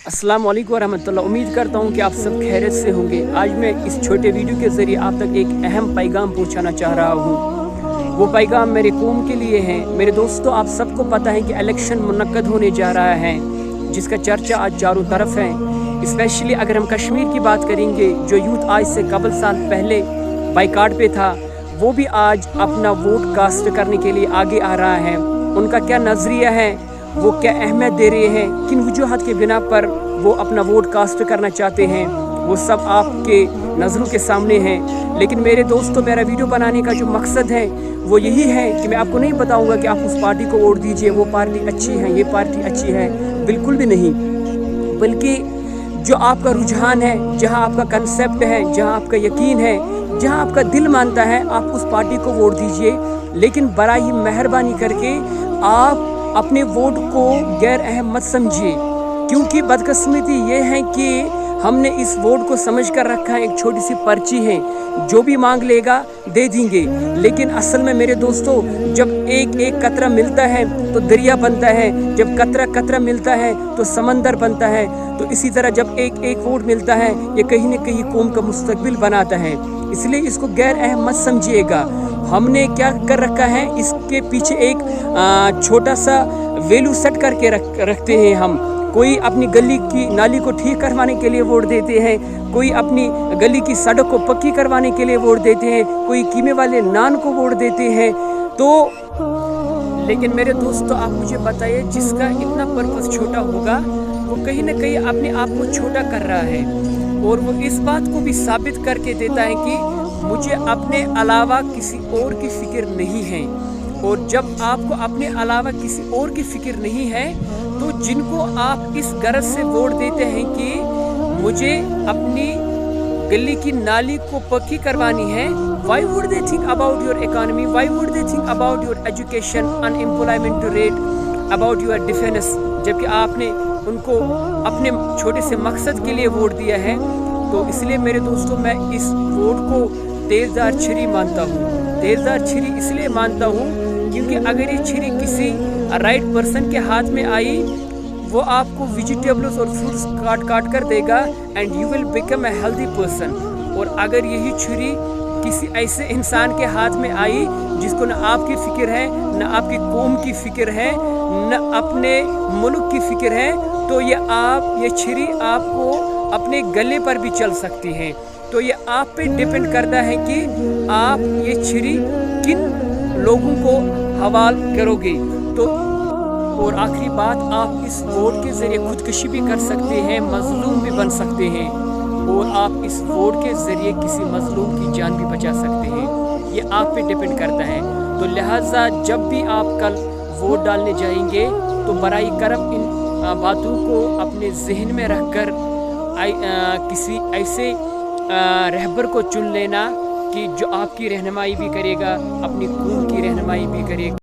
अस्सलाम वालेकुम रहमतुल्लाह। उम्मीद करता हूँ कि आप सब खैरियत से होंगे। आज मैं इस छोटे वीडियो के ज़रिए आप तक एक अहम पैगाम पहुँचाना चाह रहा हूँ। वो पैगाम मेरे कौम के लिए है। मेरे दोस्तों, आप सबको पता है कि इलेक्शन मुनक्कद होने जा रहा है, जिसका चर्चा आज चारों तरफ है। स्पेशली अगर हम कश्मीर की बात करेंगे, जो यूथ आज से कबल साल पहले बाइकाट पे था, वो भी आज अपना वोट कास्ट करने के लिए आगे आ रहा है। उनका क्या नज़रिया है, वो क्या अहमियत दे रहे हैं, किन वजूहत के बिना पर वो अपना वोट कास्ट करना चाहते हैं, वो सब आपके नज़रों के सामने हैं। लेकिन मेरे दोस्तों, मेरा वीडियो बनाने का जो मकसद है वो यही है कि मैं आपको नहीं बताऊंगा कि आप उस पार्टी को वोट दीजिए, वो पार्टी अच्छी है, ये पार्टी अच्छी है, बिल्कुल भी नहीं। बल्कि जो आपका रुझान है, जहां आपका कंसेप्ट है, जहां आपका यकीन है, जहां आपका दिल मानता है, आप उस पार्टी को वोट दीजिए। लेकिन बड़ा ही मेहरबानी करके आप अपने वोट को गैर अहम मत समझिए, क्योंकि बदकिस्मती ये है कि हमने इस वोट को समझ कर रखा है एक छोटी सी पर्ची है, जो भी मांग लेगा दे देंगे। लेकिन असल में मेरे दोस्तों, जब एक एक कतरा मिलता है तो दरिया बनता है, जब कतरा कतरा मिलता है तो समंदर बनता है। तो इसी तरह जब एक एक वोट मिलता है, ये कहीं न कहीं कौम का मुस्तकबिल बनाता है। इसलिए इसको गैर अहम मत समझिएगा। हमने क्या कर रखा है, इसके पीछे एक छोटा सा वैल्यू सेट करके रखते हैं हम। कोई अपनी गली की नाली को ठीक करवाने के लिए वोट देते हैं, कोई अपनी गली की सड़क को पक्की करवाने के लिए वोट देते हैं, कोई कीमे वाले नान को वोट देते हैं। तो लेकिन मेरे दोस्तों, आप मुझे बताइए, जिसका इतना पर्पस छोटा होगा वो कहीं ना कहीं अपने आप को छोटा कर रहा है, और वो इस बात को भी साबित करके देता है कि मुझे अपने अलावा किसी और की फिक्र नहीं है। और जब आपको अपने अलावा किसी और की फिक्र नहीं है, तो जिनको आप इस गरज से वोट देते हैं कि मुझे अपनी गली की नाली को पक्की करवानी है, why would they think about your economy, why would they think about your education, unemployment rate, about your defense, जबकि आपने उनको अपने छोटे से मकसद के लिए वोट दिया है। तो इसलिए मेरे दोस्तों, मैं इस वोट को तेज़दार छुरी मानता हूँ। तेज़दार छुरी इसलिए मानता हूँ क्योंकि अगर ये छुरी किसी राइट पर्सन के हाथ में आई, वो आपको वेजिटेबल्स और फ्रूट्स काट काट कर देगा, and you will become a healthy person. और अगर यही छुरी किसी ऐसे इंसान के हाथ में आई जिसको न आपकी फ़िक्र है, न आपकी कौम की फ़िक्र है, न अपने मुल्क की फ़िक्र है, तो ये छुरी आपको अपने गले पर भी चल सकती है। तो ये आप पे डिपेंड करता है कि आप ये छुरी किन लोगों को हवाल करोगे। तो और आखिरी बात, आप इस वोट के ज़रिए खुदकुशी भी कर सकते हैं, मजलूम भी बन सकते हैं, और आप इस वोट के ज़रिए किसी मजलूम की जान भी बचा सकते हैं। ये आप पे डिपेंड करता है। तो लिहाजा जब भी आप कल वोट डालने जाएंगे, तो बराई करम इन बातों को अपने जहन में रखकर किसी ऐसे रहबर को चुन लेना कि जो आपकी रहनुमाई भी करेगा, अपनी कौम की रहनुमाई भी करेगा।